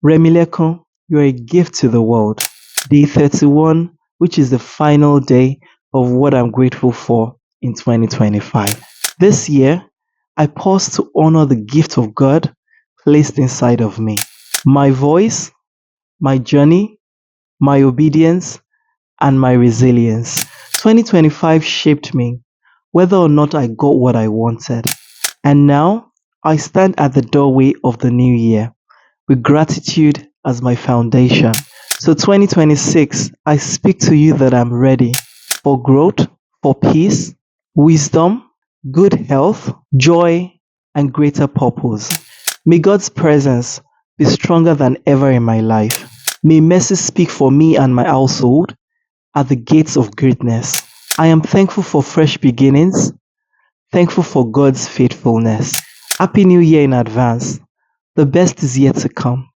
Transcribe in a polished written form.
Remilekon, you're a gift to the world. Day 31, which is the final day of what I'm grateful for in 2025. This year, I pause to honor the gift of God placed inside of me. My voice, my journey, my obedience, and my resilience. 2025 shaped me, whether or not I got what I wanted. And now, I stand at the doorway of the new year with gratitude as my foundation. So 2026, I speak to you that I'm ready for growth, for peace, wisdom, good health, joy, and greater purpose. May God's presence be stronger than ever in my life. May mercy speak for me and my household at the gates of greatness. I am thankful for fresh beginnings, thankful for God's faithfulness. Happy New Year in advance. The best is yet to come.